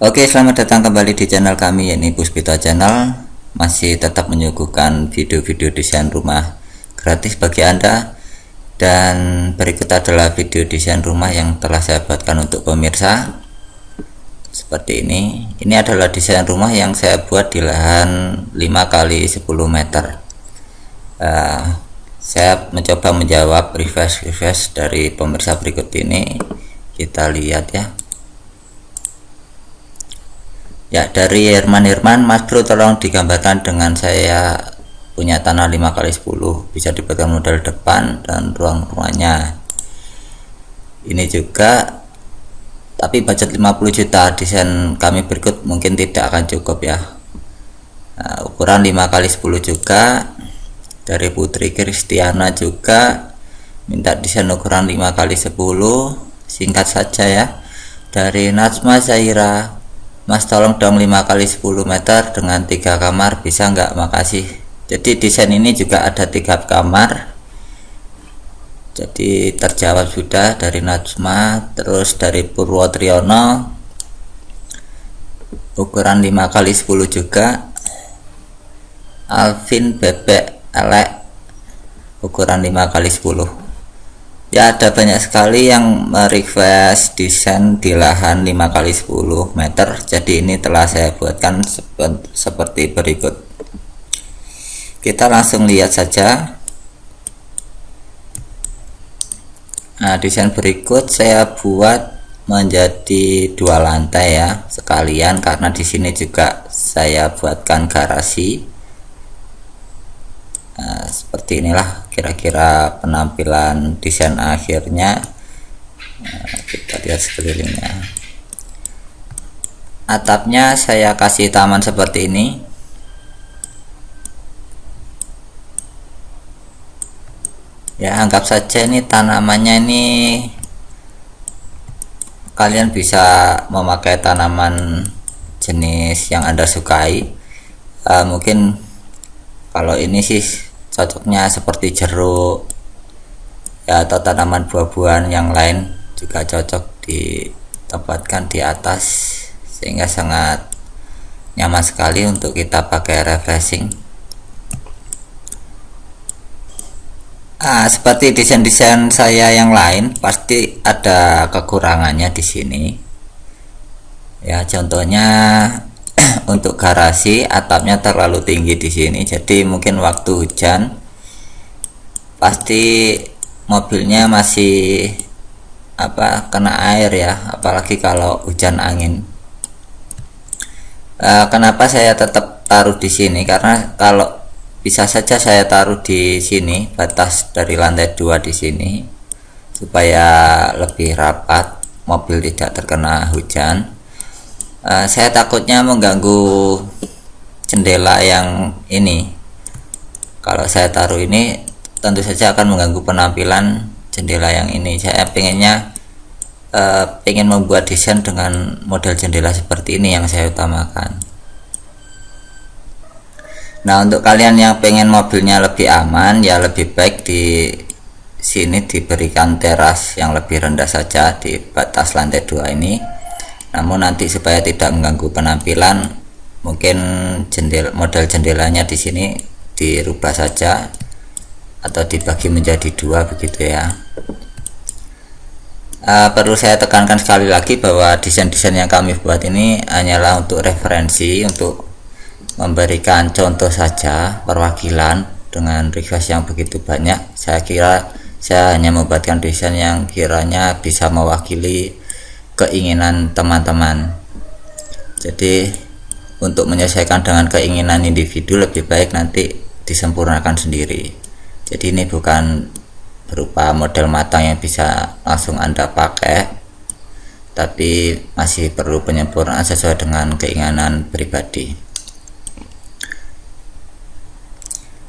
Oke, selamat datang kembali di channel kami, yakni Puspito Channel. Masih tetap menyuguhkan video-video desain rumah gratis bagi Anda. Dan berikut adalah video desain rumah yang telah saya buatkan untuk pemirsa. Seperti ini. Ini adalah desain rumah yang saya buat di lahan 5 kali 10 meter. Saya mencoba menjawab request dari pemirsa berikut ini. Kita lihat ya. Ya, dari Herman, Mas Bro tolong digambarkan dengan saya punya tanah 5 kali 10, bisa diberikan modal depan dan ruang rumahnya. Ini juga, tapi budget 50 juta. Desain kami berikut mungkin tidak akan cukup ya. Nah, ukuran 5 kali 10 juga. Dari Putri Kristiana juga minta desain ukuran 5 kali 10, singkat saja ya. Dari Najma Zaira, Mas tolong dong 5 kali 10 meter dengan 3 kamar, bisa nggak? Makasih. Jadi desain ini juga ada 3 kamar. Jadi terjawab sudah dari Najma. Terus dari Purwotriyono, ukuran 5 kali 10 juga. Alvin Bebek Elek, ukuran 5 kali 10. Ya, ada banyak sekali yang merequest desain di lahan 5 kali 10 meter. Jadi ini telah saya buatkan seperti berikut. Kita langsung lihat saja. Nah, desain berikut saya buat menjadi 2 lantai ya, sekalian karena di sini juga saya buatkan garasi. Nah, seperti inilah kira-kira penampilan desain akhirnya. Nah, kita lihat sekelilingnya. Atapnya saya kasih taman seperti ini. Ya, anggap saja ini tanamannya ini kalian bisa memakai tanaman jenis yang Anda sukai. Mungkin kalau ini sih cocoknya seperti jeruk ya, atau tanaman buah-buahan yang lain juga cocok ditempatkan di atas sehingga sangat nyaman sekali untuk kita pakai refreshing. Seperti desain-desain saya yang lain pasti ada kekurangannya di sini. Ya, contohnya untuk garasi atapnya terlalu tinggi di sini, jadi mungkin waktu hujan pasti mobilnya masih kena air ya, apalagi kalau hujan angin. Kenapa saya tetap taruh di sini? Karena kalau bisa saja saya taruh di sini, batas dari lantai 2 di sini, supaya lebih rapat, mobil tidak terkena hujan. Saya takutnya mengganggu jendela yang ini. Kalau saya taruh ini tentu saja akan mengganggu penampilan jendela yang ini. Saya pengen membuat desain dengan model jendela seperti ini yang saya utamakan. Nah, untuk kalian yang pengen mobilnya lebih aman ya, lebih baik di sini diberikan teras yang lebih rendah saja di batas lantai 2 ini. Namun nanti supaya tidak mengganggu penampilan, mungkin model jendelanya di sini dirubah saja atau dibagi menjadi 2 begitu ya. Perlu saya tekankan sekali lagi bahwa desain-desain yang kami buat ini hanyalah untuk referensi, untuk memberikan contoh saja, perwakilan. Dengan request yang begitu banyak, saya kira saya hanya membuatkan desain yang kiranya bisa mewakili keinginan teman-teman. Jadi untuk menyesuaikan dengan keinginan individu lebih baik nanti disempurnakan sendiri. Jadi ini bukan berupa model matang yang bisa langsung Anda pakai, tapi masih perlu penyempurnaan sesuai dengan keinginan pribadi.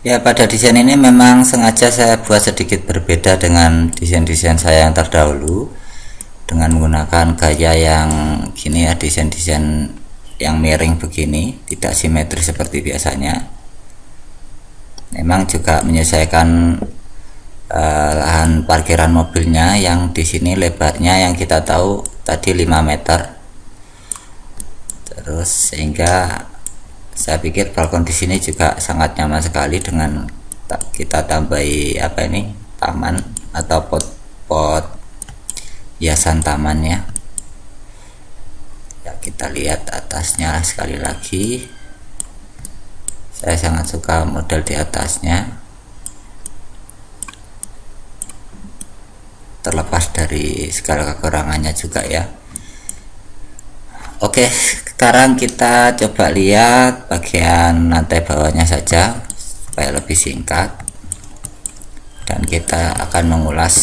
Ya, pada desain ini memang sengaja saya buat sedikit berbeda dengan desain-desain saya yang terdahulu, dengan menggunakan gaya yang gini ya, desain-desain yang miring begini, tidak simetris seperti biasanya. Memang juga menyesuaikan lahan parkiran mobilnya yang di sini lebarnya yang kita tahu tadi 5 meter. terus sehingga saya pikir balkon di sini juga sangat nyaman sekali dengan kita tambahi apa ini, taman atau pot-pot hiasan taman ya. Kita lihat atasnya sekali lagi, saya sangat suka model di atasnya, terlepas dari segala kekurangannya juga ya. Oke, sekarang kita coba lihat bagian lantai bawahnya saja supaya lebih singkat, dan kita akan mengulas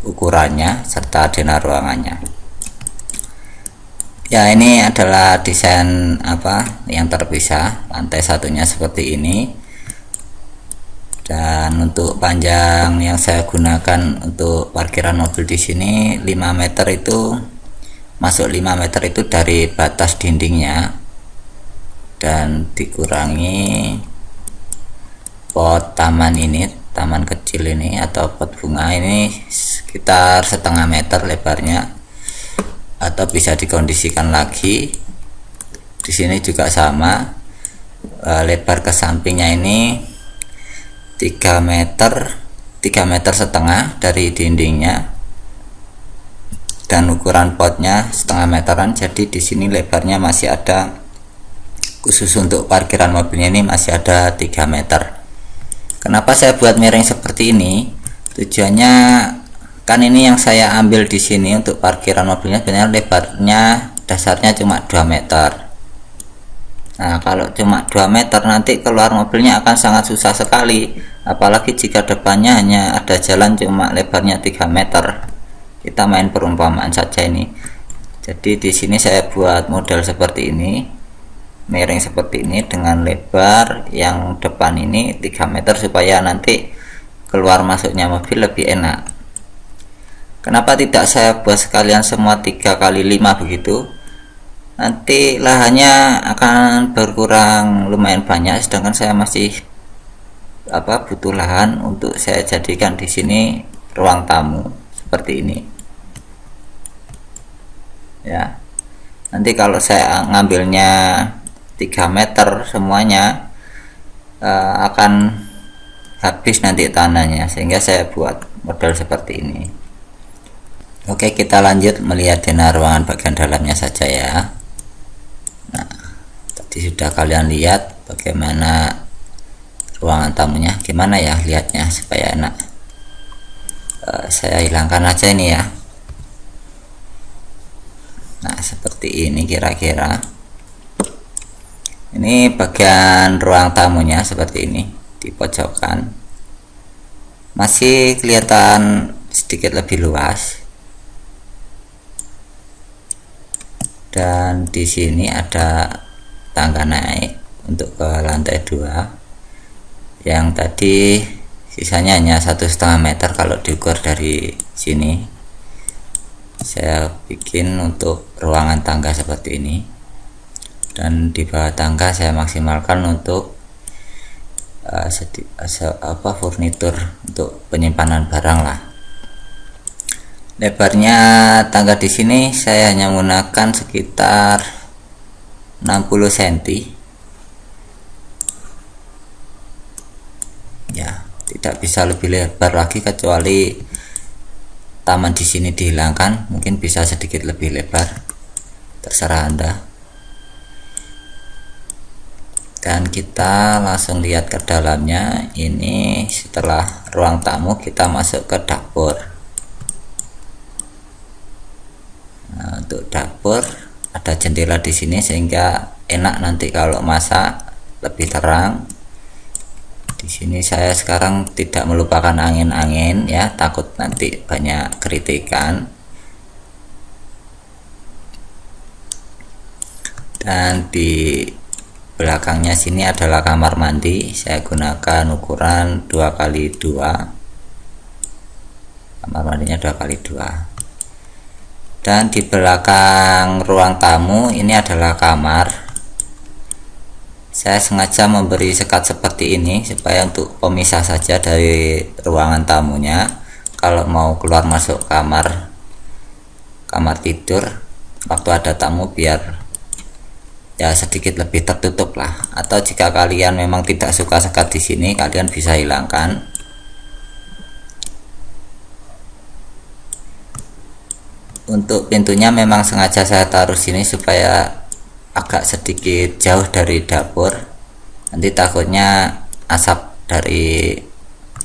ukurannya serta dena ruangannya. Ya, ini adalah desain apa yang terpisah, lantai satunya seperti ini, dan untuk panjang yang saya gunakan untuk parkiran mobil di sini 5 meter itu, masuk 5 meter itu dari batas dindingnya, dan dikurangi pot taman ini, taman kecil ini atau pot bunga ini sekitar setengah meter lebarnya, atau bisa dikondisikan lagi. Di sini juga sama, lebar ke sampingnya ini 3 meter setengah dari dindingnya, dan ukuran potnya setengah meteran. Jadi di sini lebarnya masih ada, khusus untuk parkiran mobilnya ini masih ada 3 meter. Kenapa saya buat miring seperti ini? Tujuannya kan ini yang saya ambil di sini untuk parkiran mobilnya sebenarnya lebarnya dasarnya cuma 2 meter. Nah, kalau cuma 2 meter nanti keluar mobilnya akan sangat susah sekali, apalagi jika depannya hanya ada jalan cuma lebarnya 3 meter. Kita main perumpamaan saja ini. Jadi di sini saya buat model seperti ini, miring seperti ini dengan lebar yang depan ini 3 meter supaya nanti keluar masuknya mobil lebih enak. Kenapa tidak saya buat sekalian semua 3 kali 5 begitu? Nanti lahannya akan berkurang lumayan banyak, sedangkan saya masih butuh lahan untuk saya jadikan di sini ruang tamu seperti ini. Ya. Nanti kalau saya ngambilnya 3 meter semuanya akan habis nanti tanahnya, sehingga saya buat model seperti ini. Oke, kita lanjut melihat dena ruangan bagian dalamnya saja ya. Nah, tadi sudah kalian lihat bagaimana ruangan tamunya, gimana ya lihatnya supaya enak. Saya hilangkan aja ini ya. Nah, seperti ini kira-kira. Ini bagian ruang tamunya seperti ini di pojokan. Masih kelihatan sedikit lebih luas. Dan di sini ada tangga naik untuk ke lantai 2. Yang tadi sisanya hanya 1,5 meter kalau diukur dari sini. Saya bikin untuk ruangan tangga seperti ini. Dan di bawah tangga saya maksimalkan untuk furnitur untuk penyimpanan barang lah. Lebarnya tangga di sini saya hanya menggunakan sekitar 60 cm. Ya, tidak bisa lebih lebar lagi kecuali taman di sini dihilangkan, mungkin bisa sedikit lebih lebar. Terserah Anda. Dan kita langsung lihat ke dalamnya. Ini setelah ruang tamu kita masuk ke dapur. Nah, untuk dapur ada jendela di sini sehingga enak nanti kalau masak lebih terang. Di sini saya sekarang tidak melupakan angin-angin ya, takut nanti banyak kritikan. Dan di belakangnya sini adalah kamar mandi. Saya gunakan ukuran 2x2. Kamar mandinya 2x2. Dan di belakang ruang tamu ini adalah kamar. Saya sengaja memberi sekat seperti ini supaya untuk pemisah saja dari ruangan tamunya. Kalau mau keluar masuk kamar tidur waktu ada tamu biar ya sedikit lebih tertutup lah. Atau jika kalian memang tidak suka sekat di sini, kalian bisa hilangkan. Untuk pintunya memang sengaja saya taruh sini supaya agak sedikit jauh dari dapur. Nanti takutnya asap dari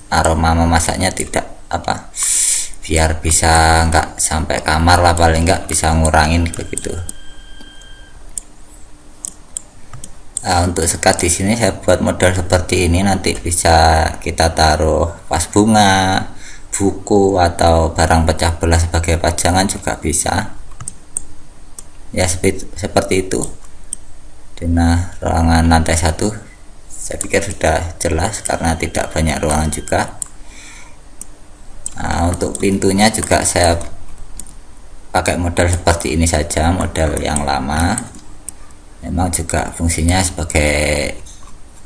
aroma memasaknya tidak biar bisa nggak sampai kamar lah, paling nggak bisa ngurangin begitu. Nah, untuk sekat di sini saya buat model seperti ini, nanti bisa kita taruh vas bunga, buku, atau barang pecah belah sebagai pajangan juga bisa. Ya seperti itu. Nah, ruangan lantai 1 saya pikir sudah jelas karena tidak banyak ruangan juga. Nah, untuk pintunya juga saya pakai model seperti ini saja, model yang lama. Memang juga fungsinya sebagai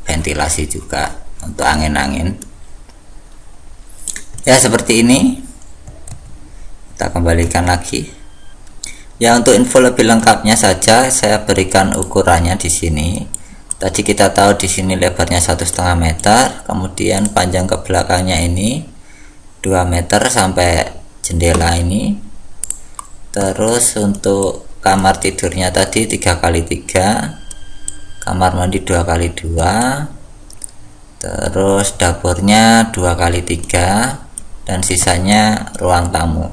ventilasi juga untuk angin-angin. Ya seperti ini. Kita kembalikan lagi. Ya untuk info lebih lengkapnya saja saya berikan ukurannya di sini. Tadi kita tahu di sini lebarnya 1,5 meter, kemudian panjang ke belakangnya ini 2 meter sampai jendela ini. Terus untuk kamar tidurnya tadi 3x3, kamar mandi 2x2, terus dapurnya 2x3, dan sisanya ruang tamu.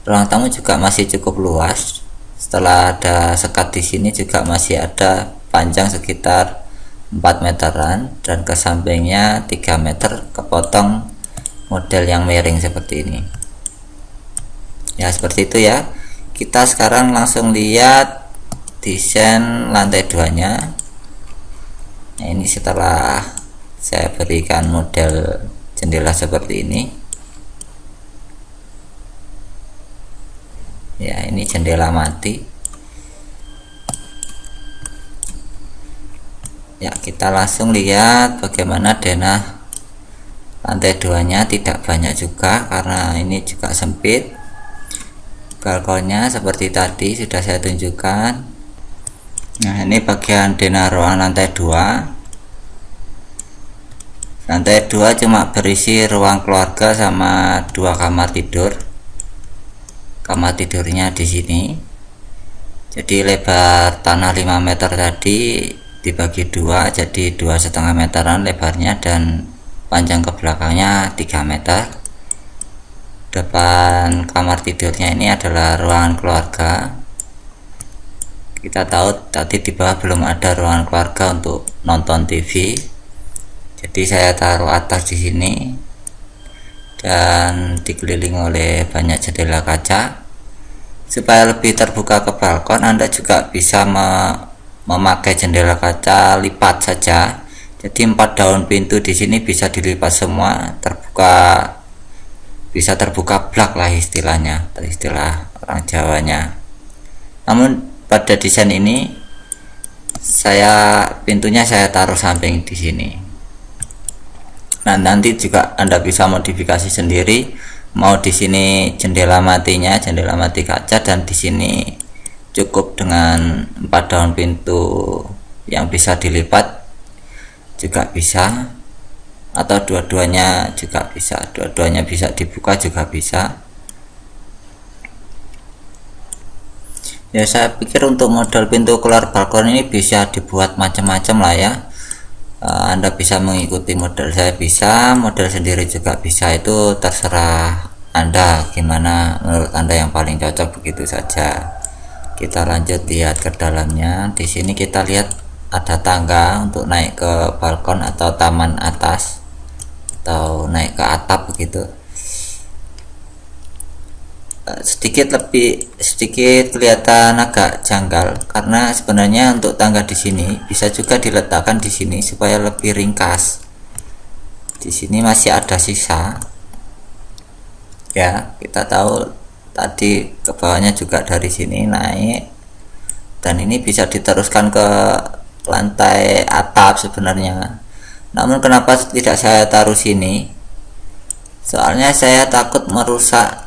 Ruang tamu juga masih cukup luas. Setelah ada sekat di sini juga masih ada panjang sekitar 4 meteran, dan ke sampingnya 3 meter kepotong model yang miring seperti ini. Ya seperti itu ya. Kita sekarang langsung lihat desain lantai 2 nya. Nah, ini setelah saya berikan model jendela seperti ini. Ya ini jendela mati. Ya kita langsung lihat bagaimana denah lantai 2 nya. Tidak banyak juga karena ini juga sempit. Balkonnya seperti tadi sudah saya tunjukkan. Nah ini bagian denah ruang lantai 2. Lantai 2 cuma berisi ruang keluarga sama 2 kamar tidur. Kamar tidurnya di sini. Jadi lebar tanah 5 meter tadi dibagi 2, jadi 2,5 meteran lebarnya, dan panjang ke belakangnya 3 meter. Depan kamar tidurnya ini adalah ruangan keluarga. Kita tahu tadi di bawah belum ada ruangan keluarga untuk nonton TV, jadi saya taruh atas di sini dan dikelilingi oleh banyak jendela kaca. Supaya lebih terbuka ke balkon, Anda juga bisa memakai jendela kaca lipat saja. Jadi 4 daun pintu di sini bisa dilipat semua, bisa terbuka blak lah istilahnya, istilah orang Jawanya. Namun pada desain ini pintunya saya taruh samping di sini. Nah nanti juga Anda bisa modifikasi sendiri, mau di sini jendela matinya, jendela mati kaca, dan di sini cukup dengan 4 daun pintu yang bisa dilipat juga bisa, atau dua-duanya juga bisa, dua-duanya bisa dibuka juga bisa. Ya saya pikir untuk model pintu keluar balkon ini bisa dibuat macam-macam lah ya. Anda bisa mengikuti model saya, bisa model sendiri juga bisa, itu terserah Anda gimana menurut Anda yang paling cocok, begitu saja. Kita lanjut lihat ke dalamnya. Di sini kita lihat ada tangga untuk naik ke balkon atau taman atas, atau naik ke atap begitu. Sedikit kelihatan agak janggal karena sebenarnya untuk tangga di sini bisa juga diletakkan di sini supaya lebih ringkas. Di sini masih ada sisa. Ya, kita tahu tadi ke bawahnya juga dari sini naik, dan ini bisa diteruskan ke lantai atap sebenarnya. Namun kenapa tidak saya taruh sini? Soalnya saya takut merusak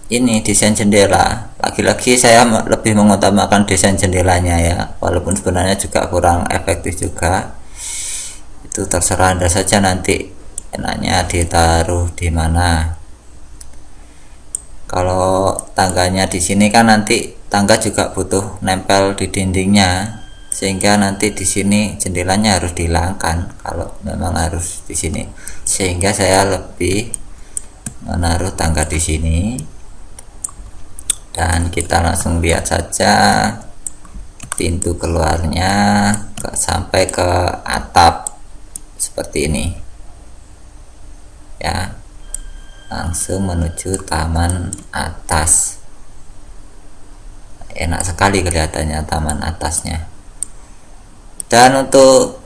ini desain jendela. Lagi-lagi saya lebih mengutamakan desain jendelanya ya, walaupun sebenarnya juga kurang efektif juga. Itu terserah Anda saja nanti enaknya ditaruh di mana. Kalau tangganya di sini kan nanti tangga juga butuh nempel di dindingnya, sehingga nanti di sini jendelanya harus dihilangkan kalau memang harus di sini. Sehingga saya lebih menaruh tangga di sini. Dan kita langsung lihat saja pintu keluarnya sampai ke atap seperti ini ya, langsung menuju taman atas. Enak sekali kelihatannya taman atasnya. Dan untuk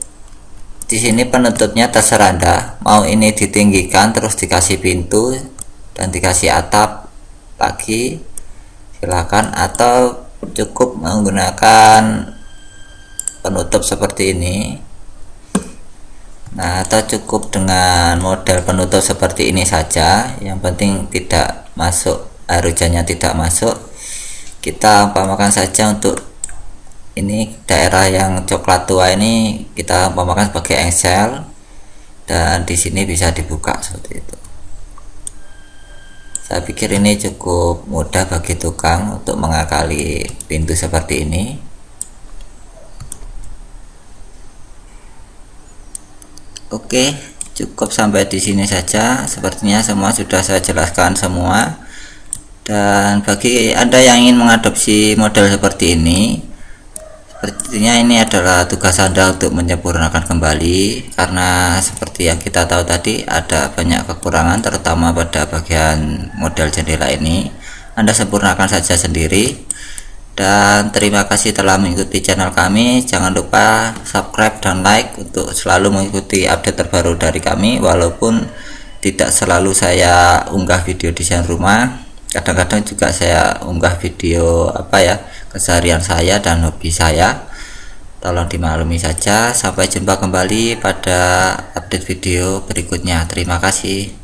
di sini penutupnya terserah Anda, mau ini ditinggikan terus dikasih pintu dan dikasih atap lagi, silakan, atau cukup menggunakan penutup seperti ini. Nah, atau cukup dengan model penutup seperti ini saja, yang penting tidak masuk air hujannya, tidak masuk. Kita umpamakan saja untuk ini daerah yang coklat tua ini kita umpamakan sebagai engsel, dan di sini bisa dibuka seperti itu. Saya pikir ini cukup mudah bagi tukang untuk mengakali pintu seperti ini. Oke, cukup sampai di sini saja. Sepertinya semua sudah saya jelaskan semua. Dan bagi Anda yang ingin mengadopsi model seperti ini, sepertinya ini adalah tugas Anda untuk menyempurnakan kembali, karena seperti yang kita tahu tadi ada banyak kekurangan terutama pada bagian model jendela ini. Anda sempurnakan saja sendiri. Dan terima kasih telah mengikuti channel kami. Jangan lupa subscribe dan like untuk selalu mengikuti update terbaru dari kami. Walaupun tidak selalu saya unggah video desain rumah, kadang-kadang juga saya unggah video keseharian saya dan hobi saya. Tolong dimaklumi saja. Sampai jumpa kembali pada update video berikutnya. Terima kasih.